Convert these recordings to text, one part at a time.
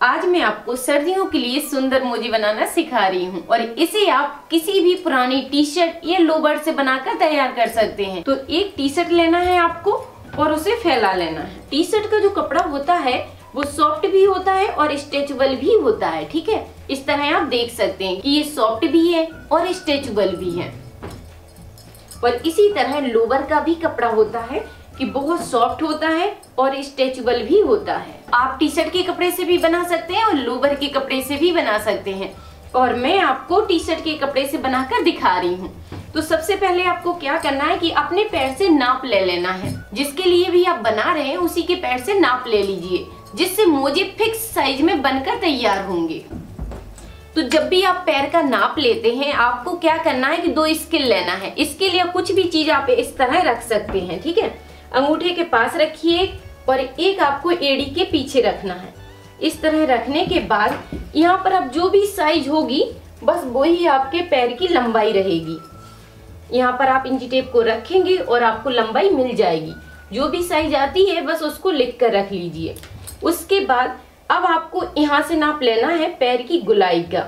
आज मैं आपको सर्दियों के लिए सुंदर मोजे बनाना सिखा रही हूँ और इसे आप किसी भी पुरानी टी शर्ट या लोवर से बनाकर तैयार कर सकते हैं। तो एक टी शर्ट लेना है आपको और उसे फैला लेना है। टी शर्ट का जो कपड़ा होता है वो सॉफ्ट भी होता है और स्ट्रेचेबल भी होता है। ठीक है, इस तरह आप देख सकते हैं कि ये सॉफ्ट भी है और स्ट्रेचेबल भी है। और इसी तरह लोवर का भी कपड़ा होता है कि बहुत सॉफ्ट होता है और स्ट्रेचेबल भी होता है। आप टी शर्ट के कपड़े से भी बना सकते हैं और लोवर के कपड़े से भी बना सकते हैं और मैं आपको टी शर्ट के कपड़े से बनाकर दिखा रही हूँ। तो सबसे पहले आपको क्या करना है कि अपने पैर से नाप ले लेना है। जिसके लिए भी आप बना रहे हैं उसी के पैर से नाप ले लीजिए, जिससे मोजे फिक्स साइज में बनकर तैयार होंगे। तो जब भी आप पैर का नाप लेते हैं आपको क्या करना है कि 2 स्केल लेना है। इसके लिए कुछ भी चीज आप इस तरह रख सकते हैं। ठीक है, अंगूठे के पास रखिए और एक आपको एड़ी के पीछे रखना है। इस तरह रखने के बाद यहाँ पर अब जो भी साइज होगी बस वही आपके पैर की लंबाई रहेगी। यहाँ पर आप इंची टेप को रखेंगे और आपको लंबाई मिल जाएगी। जो भी साइज आती है बस उसको लिख कर रख लीजिए। उसके बाद अब आपको यहाँ से नाप लेना है पैर की गोलाई का।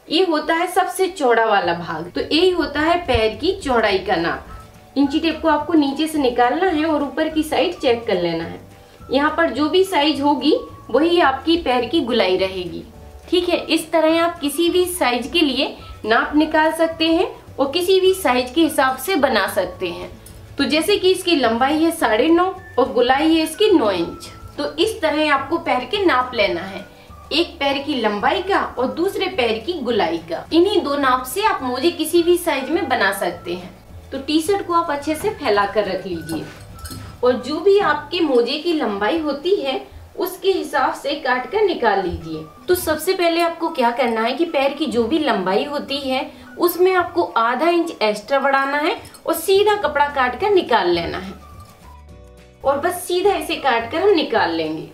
ये होता है सबसे चौड़ा वाला भाग, तो यही होता है पैर की चौड़ाई का नाप। इंची टेप को आपको नीचे से निकालना है और ऊपर की साइड चेक कर लेना है। यहाँ पर जो भी साइज होगी वही आपकी पैर की गोलाई रहेगी। ठीक है, इस तरह आप किसी भी साइज के लिए नाप निकाल सकते हैं और किसी भी साइज के हिसाब से बना सकते हैं। तो जैसे कि इसकी लंबाई है 9.5 और गोलाई है इसकी 9 इंच। तो इस तरह आपको पैर के नाप लेना है, एक पैर की लंबाई का और दूसरे पैर की गोलाई का। इन्हीं 2 नाप से आप मोजे किसी भी साइज में बना सकते हैं। तो टी शर्ट को आप अच्छे से फैला कर रख लीजिए और जो भी आपके मोजे की लंबाई होती है उसके हिसाब से काट कर निकाल लीजिए। तो सबसे पहले आपको क्या करना है कि पैर की जो भी लंबाई होती है उसमें आपको आधा इंच एक्स्ट्रा बढ़ाना है और सीधा कपड़ा काट कर निकाल लेना है और बस सीधा इसे काट कर हम निकाल लेंगे।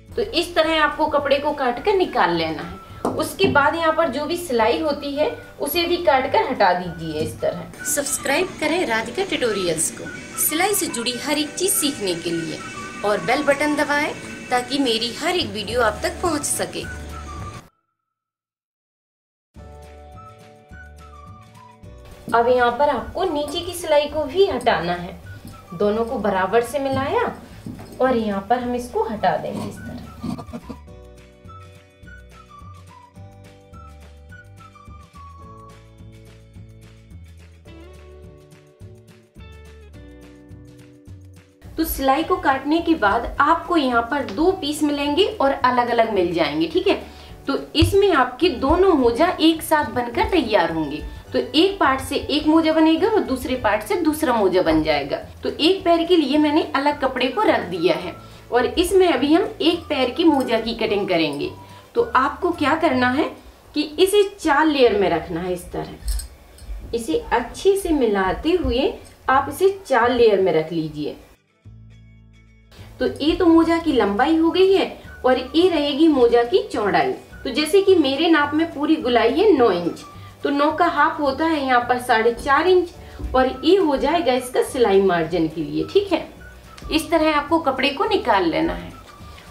तो इस तरह आपको कपड़े को काट कर निकाल लेना है। उसके बाद यहाँ पर जो भी सिलाई होती है उसे भी काट कर हटा दीजिए इस तरह। सब्सक्राइब करें राधिका ट्यूटोरियल्स को सिलाई से जुड़ी हर एक चीज सीखने के लिए और बेल बटन दबाएं ताकि मेरी हर एक वीडियो आप तक पहुंच सके। अब यहाँ पर आपको नीचे की सिलाई को भी हटाना है। दोनों को बराबर से मिलाया और यहाँ पर हम इसको हटा देंगे इस तरह। तो सिलाई को काटने के बाद आपको यहाँ पर 2 पीस मिलेंगे और अलग अलग मिल जाएंगे। ठीक है, तो इसमें आपके दोनों मोजा एक साथ बनकर तैयार होंगे। तो एक पार्ट से एक मोजा बनेगा और दूसरे पार्ट से दूसरा मोजा बन जाएगा। तो एक पैर के लिए मैंने अलग कपड़े को रख दिया है और इसमें अभी हम एक पैर की मोजा की कटिंग करेंगे। तो आपको क्या करना है कि इसे 4 लेयर में रखना है इस तरह। इसे अच्छे से मिलाते हुए आप इसे 4 लेयर में रख लीजिए। तो ये तो मोजा की लंबाई हो गई है और ये रहेगी मोजा की चौड़ाई। तो जैसे कि मेरे नाप में पूरी गोलाई है 9 इंच, तो 9 का हाफ होता है यहाँ पर 4.5 इंच और ये हो जाएगा इसका सिलाई मार्जिन के लिए। ठीक है, इस तरह आपको कपड़े को निकाल लेना है।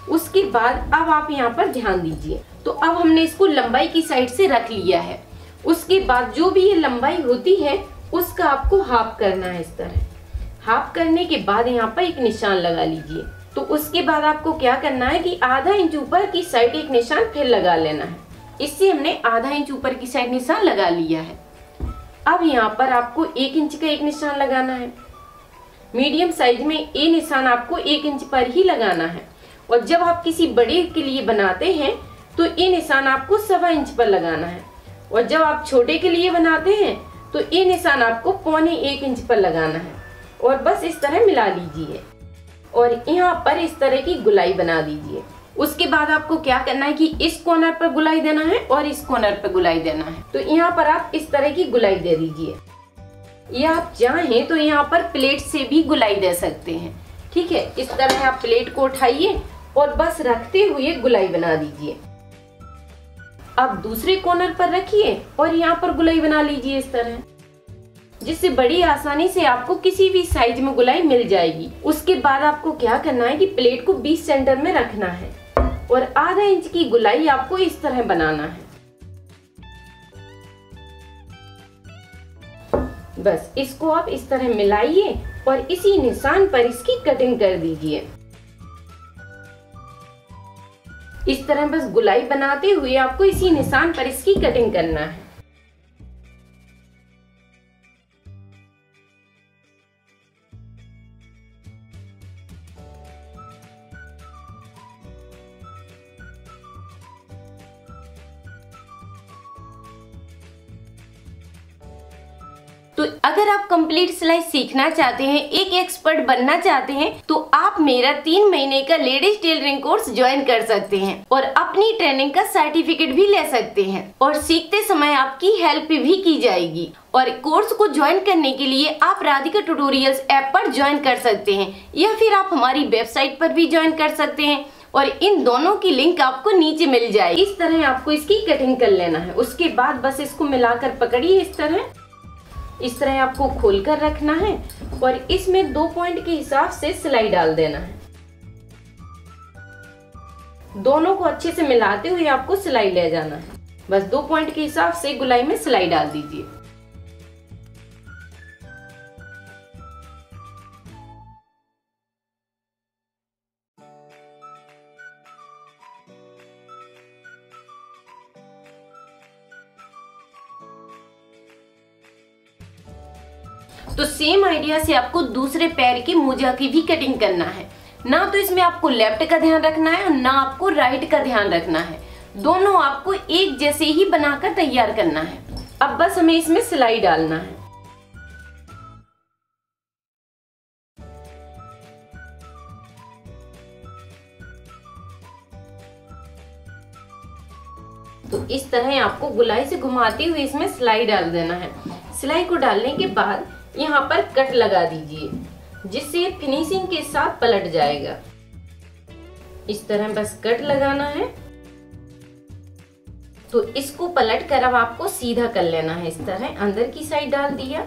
उसके बाद अब आप यहाँ पर ध्यान दीजिए। तो अब हमने इसको लंबाई की साइड से रख लिया है। उसके बाद जो भी ये लंबाई होती है उसका आपको हाफ करना है इस तरह। हाफ करने के बाद यहाँ पर एक निशान लगा लीजिए। तो उसके बाद आपको क्या करना है कि आधा इंच ऊपर की साइड एक निशान फिर लगा लेना है। इससे हमने आधा इंच ऊपर की साइड निशान लगा लिया है। अब यहाँ पर आपको 1 इंच का एक निशान लगाना है। मीडियम साइज में ये निशान आपको 1 इंच पर ही लगाना है और जब आप किसी बड़े के लिए बनाते हैं तो ये निशान आपको 1.25 इंच पर लगाना है और जब आप छोटे के लिए बनाते हैं तो ये निशान आपको 0.25 इंच पर लगाना है और बस इस तरह मिला लीजिए और यहाँ पर इस तरह की गोलाई बना दीजिए। उसके बाद आपको क्या करना है कि इस कॉर्नर पर गोलाई देना है और इस कॉर्नर पर गोलाई देना है। तो यहाँ पर आप इस तरह की गोलाई दे दीजिए या आप चाहें तो यहाँ पर प्लेट से भी गोलाई दे सकते हैं। ठीक है, इस तरह आप प्लेट को उठाइए और बस रखते हुए गोलाई बना दीजिए। अब दूसरे कॉर्नर पर रखिए और यहाँ पर गोलाई बना लीजिए इस तरह। जिससे बड़ी आसानी से आपको किसी भी साइज में गोलाई मिल जाएगी। उसके बाद आपको क्या करना है कि प्लेट को 20 सेंटर में रखना है और आधा इंच की गोलाई आपको इस तरह बनाना है। बस इसको आप इस तरह मिलाइए और इसी निशान पर इसकी कटिंग कर दीजिए। इस तरह बस गोलाई बनाते हुए आपको इसी निशान पर इसकी कटिंग करना है। तो अगर आप कंप्लीट सिलाई सीखना चाहते हैं, एक एक्सपर्ट बनना चाहते हैं, तो आप मेरा 3 महीने का लेडीज टेलरिंग कोर्स ज्वाइन कर सकते हैं और अपनी ट्रेनिंग का सर्टिफिकेट भी ले सकते हैं और सीखते समय आपकी हेल्प भी की जाएगी। और कोर्स को ज्वाइन करने के लिए आप राधिका ट्यूटोरियल्स ऐप पर ज्वाइन कर सकते हैं या फिर आप हमारी वेबसाइट पर भी ज्वाइन कर सकते हैं और इन दोनों की लिंक आपको नीचे मिल जाएगी। इस तरह आपको इसकी कटिंग कर लेना है। उसके बाद बस इसको मिलाकर पकड़िए। इस तरह आपको खोलकर रखना है और इसमें 2 पॉइंट के हिसाब से सिलाई डाल देना है। दोनों को अच्छे से मिलाते हुए आपको सिलाई ले जाना है। बस 2 पॉइंट के हिसाब से गोलाई में सिलाई डाल दीजिए। तो सेम आइडिया से आपको दूसरे पैर के मोजा की भी कटिंग करना है। ना तो इसमें आपको लेफ्ट का ध्यान रखना है और ना आपको राइट का ध्यान रखना है। दोनों आपको एक जैसे ही बनाकर तैयार करना है। अब बस हमें इसमें सिलाई डालना है। तो इस तरह आपको गोलाई से घुमाते हुए इसमें सिलाई डाल देना है। सिलाई को डालने के बाद यहाँ पर कट लगा दीजिए, जिससे फिनिशिंग के साथ पलट जाएगा। इस तरह बस कट लगाना है। तो इसको पलट कर अब आपको सीधा कर लेना है। इस तरह अंदर की साइड डाल दिया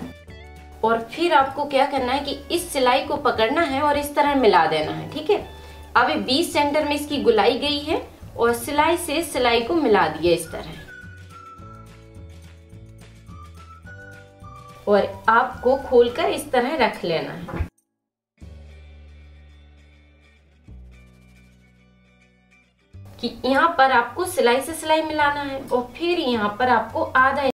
और फिर आपको क्या करना है कि इस सिलाई को पकड़ना है और इस तरह मिला देना है। ठीक है। अब 20 सेंटर में इसकी गोलाई गई है और सिलाई से सिलाई को मिला दिया इस तरह। और आपको खोलकर इस तरह रख लेना है। कि यहाँ पर आपको सिलाई से सिलाई मिलाना है और फिर यहाँ पर आपको आधा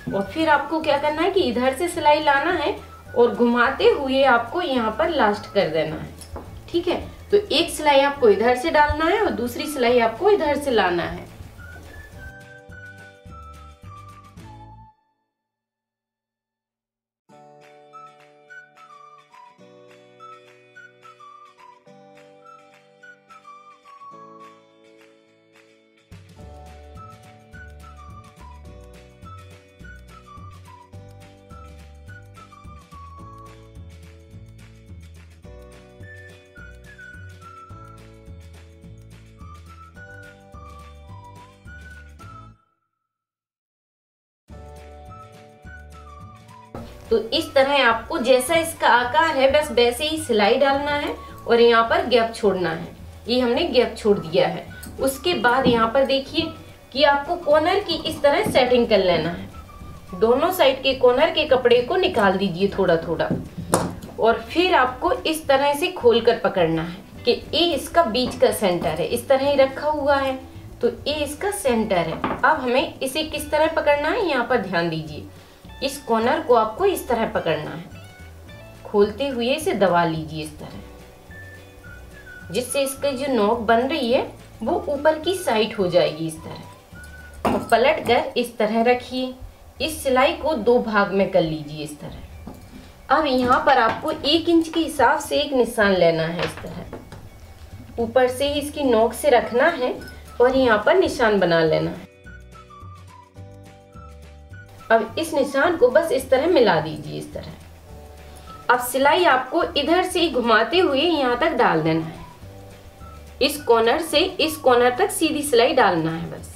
और फिर आपको क्या करना है कि इधर से सिलाई लाना है और घुमाते हुए आपको यहाँ पर लास्ट कर देना है। ठीक है। तो एक सिलाई आपको इधर से डालना है और दूसरी सिलाई आपको इधर से लाना है। तो इस तरह आपको जैसा इसका आकार है बस वैसे ही सिलाई डालना है और यहाँ पर गैप छोड़ना है। ये हमने गैप छोड़ दिया है। उसके बाद यहाँ पर देखिए कि आपको कॉर्नर की इस तरह सेटिंग कर लेना है। दोनों साइड के कॉर्नर के कपड़े को निकाल दीजिए थोड़ा थोड़ा और फिर आपको इस तरह से खोल कर पकड़ना है कि ये इसका बीच का सेंटर है। इस तरह ही रखा हुआ है तो ये इसका सेंटर है। अब हमें इसे किस तरह पकड़ना है, यहाँ पर ध्यान दीजिए। इस कॉर्नर को आपको इस तरह पकड़ना है, खोलते हुए इसे दबा लीजिए इस तरह, जिससे इसकी जो नोक बन रही है वो ऊपर की साइड हो जाएगी इस तरह। और पलट कर इस तरह रखिए। इस सिलाई को 2 भाग में कर लीजिए इस तरह। अब यहाँ पर आपको 1 इंच के हिसाब से एक निशान लेना है। इस तरह ऊपर से ही इसकी नोक से रखना है और यहाँ पर निशान बना लेना है। अब इस निशान को बस इस तरह मिला दीजिए, इस तरह। अब सिलाई आपको इधर से घुमाते हुए यहाँ तक डाल देना है। इस कॉर्नर से इस कॉर्नर तक सीधी सिलाई डालना है बस।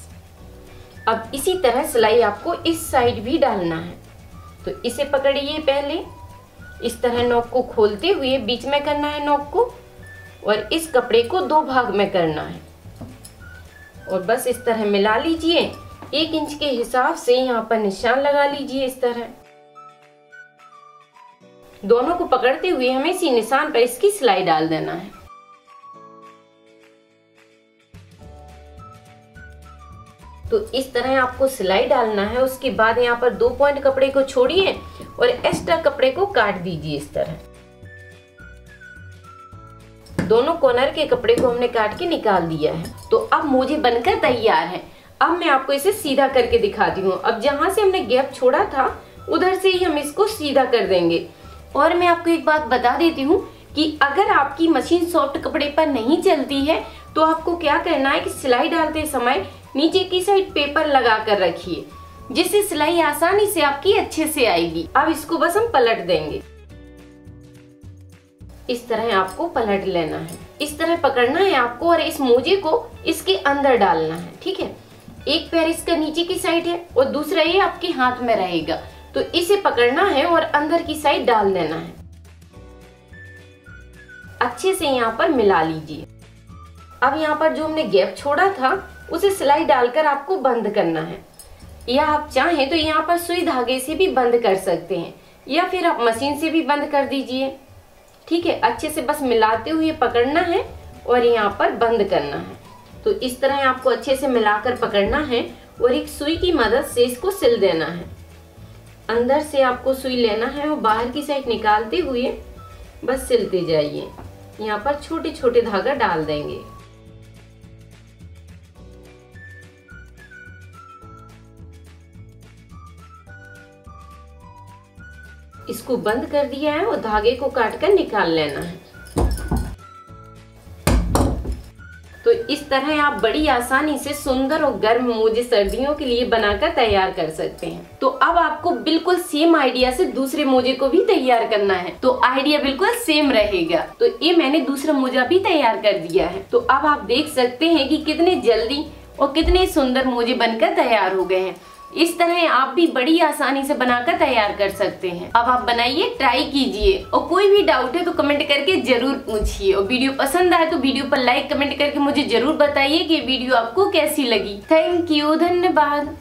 अब इसी तरह सिलाई आपको इस साइड भी डालना है। तो इसे पकड़िए, पहले इस तरह नॉक को खोलते हुए बीच में करना है नॉक को, और इस कपड़े को 2 भाग में करना है और बस इस तरह मिला लीजिए। 1 इंच के हिसाब से यहाँ पर निशान लगा लीजिए इस तरह। दोनों को पकड़ते हुए हमें इसी निशान पर इसकी सिलाई डाल देना है। तो इस तरह आपको सिलाई डालना है। उसके बाद यहाँ पर 2 पॉइंट कपड़े को छोड़िए और एक्स्ट्रा कपड़े को काट दीजिए इस तरह। दोनों कॉर्नर के कपड़े को हमने काट के निकाल दिया है। तो अब मोजे बनकर तैयार है। अब मैं आपको इसे सीधा करके दिखाती हूँ। अब जहाँ से हमने गैप छोड़ा था उधर से ही हम इसको सीधा कर देंगे। और मैं आपको एक बात बता देती हूँ कि अगर आपकी मशीन सॉफ्ट कपड़े पर नहीं चलती है तो आपको क्या करना है कि सिलाई डालते समय नीचे की साइड पेपर लगा कर रखिए, जिससे सिलाई आसानी से आपकी अच्छे से आएगी। अब इसको बस हम पलट देंगे। इस तरह आपको पलट लेना है, इस तरह पकड़ना है आपको और इस मोजे को इसके अंदर डालना है। ठीक है, एक पैर इसका नीचे की साइड है और दूसरा ये आपके हाथ में रहेगा। तो इसे पकड़ना है और अंदर की साइड डाल देना है। अच्छे से यहाँ पर मिला लीजिए। अब यहाँ पर जो हमने गैप छोड़ा था उसे सिलाई डालकर आपको बंद करना है, या आप चाहें तो यहाँ पर सुई धागे से भी बंद कर सकते हैं, या फिर आप मशीन से भी बंद कर दीजिए। ठीक है, अच्छे से बस मिलाते हुए पकड़ना है और यहाँ पर बंद करना है। तो इस तरह आपको अच्छे से मिलाकर पकड़ना है और एक सुई की मदद से इसको सिल देना है। अंदर से आपको सुई लेना है और बाहर की साइड निकालते हुए बस सिलते जाइए। यहाँ पर छोटे छोटे धागा डाल देंगे। इसको बंद कर दिया है और धागे को काटकर निकाल लेना है। तो इस तरह आप बड़ी आसानी से सुंदर और गर्म मोजे सर्दियों के लिए बनाकर तैयार कर सकते हैं। तो अब आपको बिल्कुल सेम आइडिया से दूसरे मोजे को भी तैयार करना है, तो आइडिया बिल्कुल सेम रहेगा। तो ये मैंने दूसरा मोजा भी तैयार कर दिया है। तो अब आप देख सकते हैं कि कितने जल्दी और कितने सुंदर मोजे बनकर तैयार हो गए हैं। इस तरह आप भी बड़ी आसानी से बनाकर तैयार कर सकते हैं। अब आप बनाइए, ट्राई कीजिए, और कोई भी डाउट है तो कमेंट करके जरूर पूछिए। और वीडियो पसंद आए तो वीडियो पर लाइक कमेंट करके मुझे जरूर बताइए कि वीडियो आपको कैसी लगी। थैंक यू, धन्यवाद।